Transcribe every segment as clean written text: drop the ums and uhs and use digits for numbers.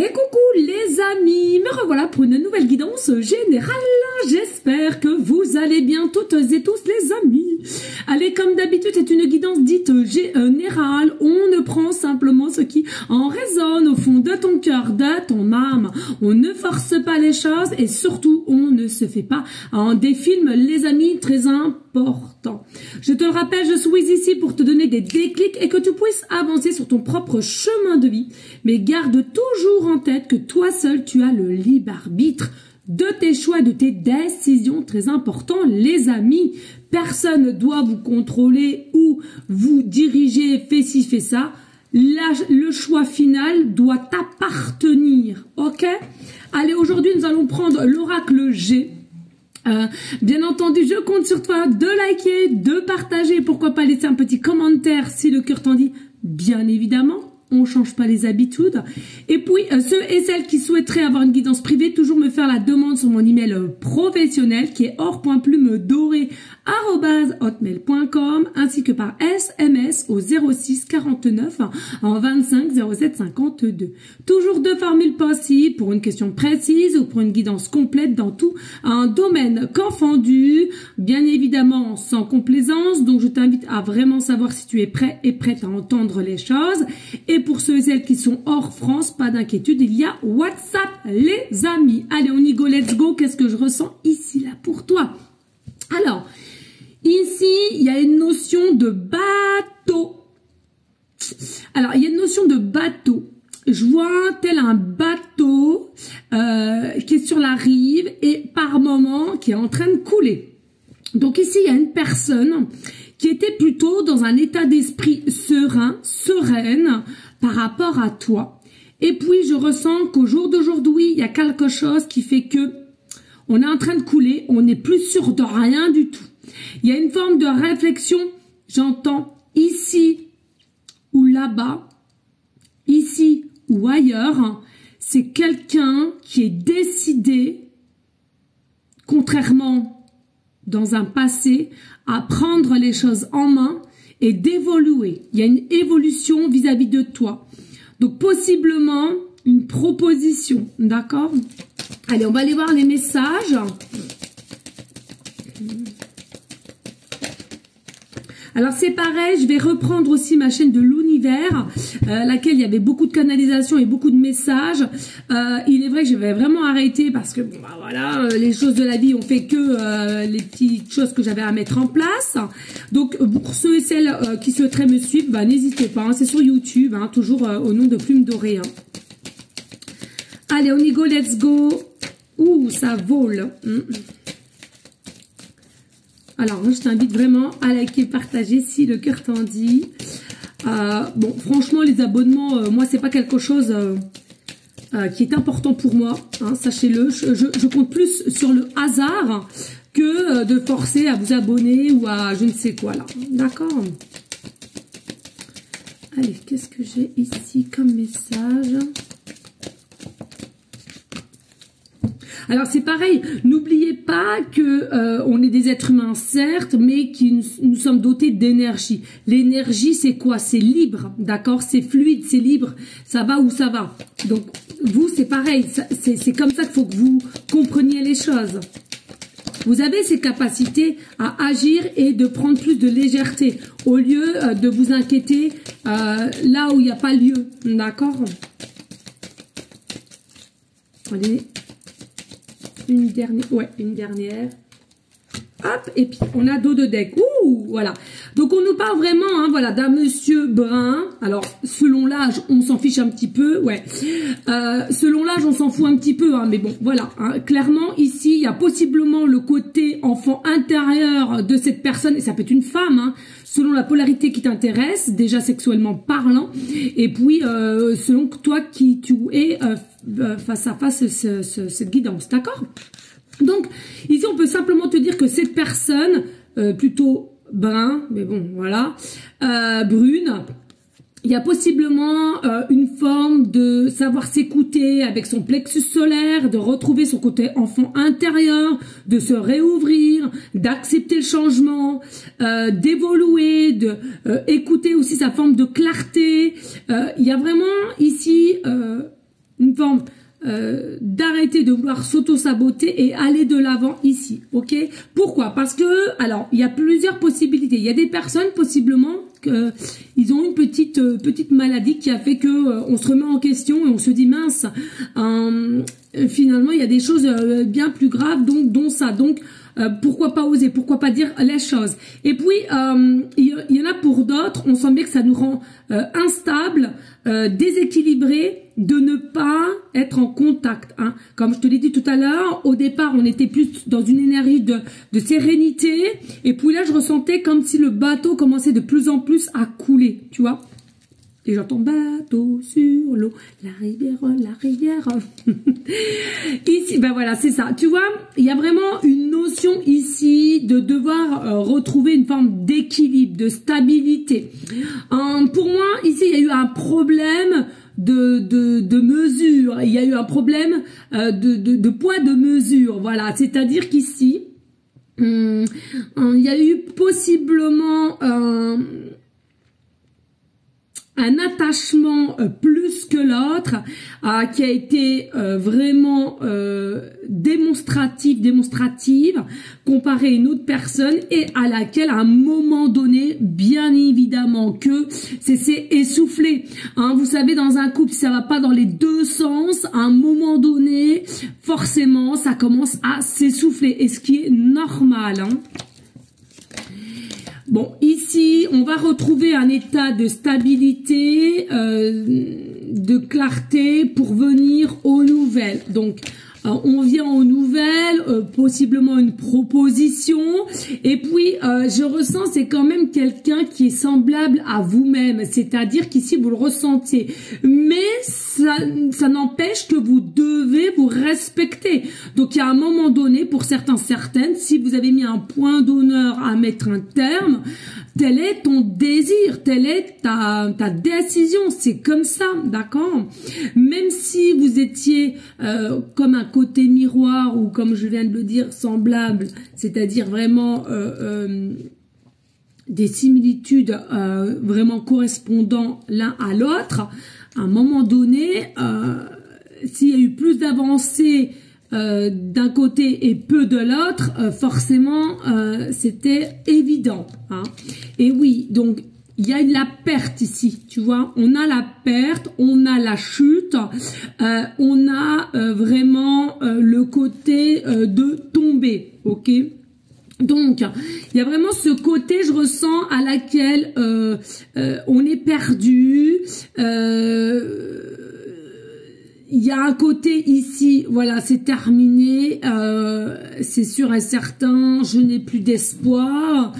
Et coucou les amis, me revoilà pour une nouvelle guidance générale. J'espère que vous allez bien toutes et tous les amis. Allez, comme d'habitude, c'est une guidance dite générale. On ne prend simplement ce qui en résonne au fond de ton cœur, de ton âme. On ne force pas les choses et surtout, on ne se fait pas des films, les amis, très importants. Je te le rappelle, je suis ici pour te donner des déclics et que tu puisses avancer sur ton propre chemin de vie. Mais garde toujours en tête que toi seul, tu as le libre arbitre de tes choix, de tes décisions. Très important, les amis. Personne ne doit vous contrôler ou vous diriger, fais ci, fais ça. Là, le choix final doit t'appartenir, ok? Allez, aujourd'hui, nous allons prendre l'oracle G. Bien entendu, je compte sur toi de liker, de partager, pourquoi pas laisser un petit commentaire si le cœur t'en dit, bien évidemment. On change pas les habitudes. Et puis, ceux et celles qui souhaiteraient avoir une guidance privée, toujours me faire la demande sur mon email professionnel qui est or.plumedoré@hotmail.com ainsi que par SMS au 06 49 25 07 52. Toujours deux formules possibles pour une question précise ou pour une guidance complète dans tout un domaine confondu. Bien évidemment, sans complaisance. Donc, je t'invite à vraiment savoir si tu es prêt et prête à entendre les choses. Et pour ceux et celles qui sont hors France, pas d'inquiétude, il y a WhatsApp, les amis. Allez, on y go, let's go. Qu'est-ce que je ressens ici, là, pour toi? Alors, ici, il y a une notion de bateau. Alors, il y a une notion de bateau. Je vois tel un bateau qui est sur la rive et par moment qui est en train de couler. Donc ici, il y a une personne qui était plutôt dans un état d'esprit serein, sereine par rapport à toi. Et puis, je ressens qu'au jour d'aujourd'hui, il y a quelque chose qui fait que on est en train de couler, on n'est plus sûr de rien du tout. Il y a une forme de réflexion, j'entends ici ou là-bas, ici ou ailleurs. C'est quelqu'un qui est décidé, contrairement dans un passé, à prendre les choses en main et d'évoluer. Il y a une évolution vis-à-vis de toi. Donc, possiblement, une proposition. D'accord? Allez, on va aller voir les messages. Alors, c'est pareil, je vais reprendre aussi ma chaîne de l'univers, laquelle il y avait beaucoup de canalisation et beaucoup de messages. Il est vrai que je vais vraiment arrêter parce que, bon, bah, voilà, les choses de la vie ont fait que les petites choses que j'avais à mettre en place. Donc, pour ceux et celles qui souhaiteraient me suivre, bah, n'hésitez pas, hein, c'est sur YouTube, hein, toujours au nom de Plume Dorée. Hein. Allez, on y go, let's go. Ouh, ça vole. Alors, je t'invite vraiment à liker, partager si le cœur t'en dit. Bon, franchement, les abonnements, moi, c'est pas quelque chose qui est important pour moi. Hein, sachez-le, je compte plus sur le hasard que de forcer à vous abonner ou à je ne sais quoi là. D'accord? Allez, qu'est-ce que j'ai ici comme message? Alors c'est pareil, n'oubliez pas que on est des êtres humains certes, mais qui nous sommes dotés d'énergie. L'énergie c'est quoi? C'est libre, d'accord? C'est fluide, c'est libre, ça va où ça va. Donc vous c'est pareil, c'est comme ça qu'il faut que vous compreniez les choses. Vous avez ces capacités à agir et de prendre plus de légèreté au lieu de vous inquiéter là où il n'y a pas lieu, d'accord? Allez. Une dernière. Hop, et puis on a dos de deck. Ouh, voilà. Donc on nous parle vraiment, hein, voilà, d'un monsieur brun. Alors, selon l'âge, on s'en fiche un petit peu, ouais. Selon l'âge, on s'en fout un petit peu, hein, mais bon, voilà. Hein, clairement, ici, il y a possiblement le côté enfant intérieur de cette personne, et ça peut être une femme, hein, selon la polarité qui t'intéresse, déjà sexuellement parlant, et puis selon toi qui tu es face à face cette guidance, d'accord? Donc, ici, on peut simplement te dire que cette personne, plutôt brun, mais bon, voilà, brune, il y a possiblement une forme de savoir s'écouter avec son plexus solaire, de retrouver son côté enfant intérieur, de se réouvrir, d'accepter le changement, d'évoluer, de écouter aussi sa forme de clarté. Il y a vraiment ici une forme d'arrêter de vouloir s'auto-saboter et aller de l'avant ici, ok? Pourquoi? Parce que, alors, il y a plusieurs possibilités. Il y a des personnes, possiblement, ils ont une petite maladie qui a fait que on se remet en question et on se dit, mince, finalement, il y a des choses bien plus graves, dont ça. Donc, pourquoi pas oser, pourquoi pas dire les choses. Et puis, il y en a pour d'autres, on sent bien que ça nous rend instable, déséquilibré, de ne pas être en contact. Hein. Comme je te l'ai dit tout à l'heure, au départ, on était plus dans une énergie de sérénité. Et puis là, je ressentais comme si le bateau commençait de plus en plus à couler, tu vois. Et j'entends bateau sur l'eau, la rivière. Ici, ben voilà, c'est ça. Tu vois, il y a vraiment une notion ici de devoir retrouver une forme d'équilibre, de stabilité. Pour moi, ici, il y a eu un problème de mesure. Il y a eu un problème de poids de mesure. Voilà, c'est-à-dire qu'ici, il y a eu possiblement un attachement plus que l'autre qui a été vraiment démonstrative comparé à une autre personne et à laquelle à un moment donné, bien évidemment que c'est essoufflé. Hein, vous savez, dans un couple, si ça va pas dans les deux sens, à un moment donné, forcément, ça commence à s'essouffler, et ce qui est normal. Hein. Bon, ici, on va retrouver un état de stabilité, de clarté pour venir aux nouvelles. Donc, on vient aux nouvelles, possiblement une proposition. Et puis, je ressens, c'est quand même quelqu'un qui est semblable à vous-même. C'est-à-dire qu'ici, vous le ressentiez. Mais ça n'empêche que vous devez vous respecter. Donc, il y a un moment donné, pour certains, certaines, si vous avez mis un point d'honneur à mettre un terme, tel est ton désir, telle est ta décision, c'est comme ça, d'accord? Même si vous étiez comme un côté miroir ou comme je viens de le dire, semblable, c'est-à-dire vraiment des similitudes vraiment correspondant l'un à l'autre, à un moment donné, s'il y a eu plus d'avancées d'un côté et peu de l'autre, forcément c'était évident. Hein. Et oui, donc il y a la perte ici, tu vois, on a la perte, on a la chute, on a vraiment le côté de tomber, ok? Donc, il y a vraiment ce côté, je ressens, à laquelle on est perdu. Il y a un côté ici, voilà, c'est terminé, c'est sûr et certain, je n'ai plus d'espoir.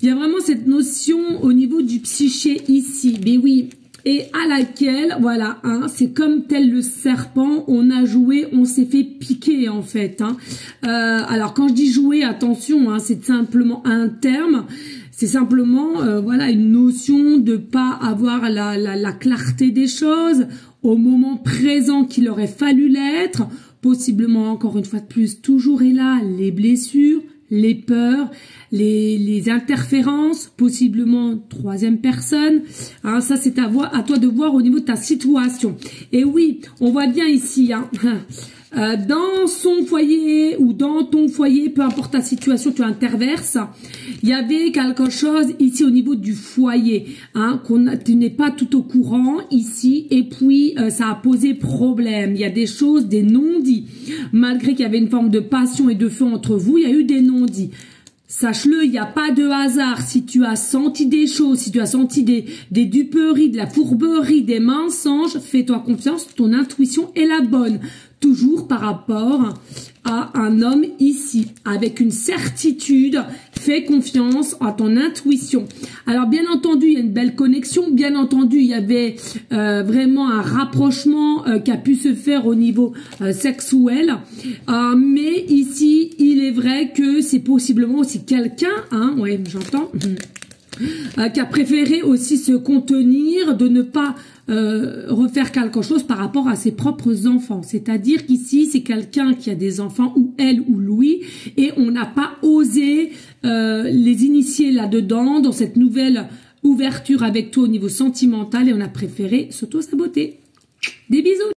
Il y a vraiment cette notion au niveau du psyché ici, mais oui, et à laquelle, voilà, hein, c'est comme tel le serpent, on a joué, on s'est fait piquer en fait. Hein. Alors quand je dis jouer, attention, hein, c'est simplement un terme. C'est simplement, voilà, une notion de pas avoir la clarté des choses au moment présent qu'il aurait fallu l'être. Possiblement, encore une fois de plus, toujours est là les blessures, les peurs, les interférences, possiblement troisième personne. Hein, ça, c'est à toi de voir au niveau de ta situation. Et oui, on voit bien ici, hein, dans son foyer ou dans ton foyer, peu importe ta situation, tu interverses, il y avait quelque chose ici au niveau du foyer, hein, tu n'es pas tout au courant ici, et puis ça a posé problème. Il y a des choses, des non-dits. Malgré qu'il y avait une forme de passion et de feu entre vous, il y a eu des non-dits. Sache-le, il n'y a pas de hasard. Si tu as senti des choses, si tu as senti des duperies, de la fourberie, des mensonges, fais-toi confiance, ton intuition est la bonne. Toujours par rapport à un homme ici, avec une certitude, fais confiance à ton intuition. Alors bien entendu, il y a une belle connexion, bien entendu, il y avait vraiment un rapprochement qui a pu se faire au niveau sexuel, mais ici, il est vrai que c'est possiblement aussi quelqu'un, hein, ouais, j'entends, qui a préféré aussi se contenir, de ne pas refaire quelque chose par rapport à ses propres enfants. C'est-à-dire qu'ici, c'est quelqu'un qui a des enfants, ou elle ou lui, et on n'a pas osé les initier là-dedans, dans cette nouvelle ouverture avec toi au niveau sentimental, et on a préféré s'auto-saboter. Des bisous!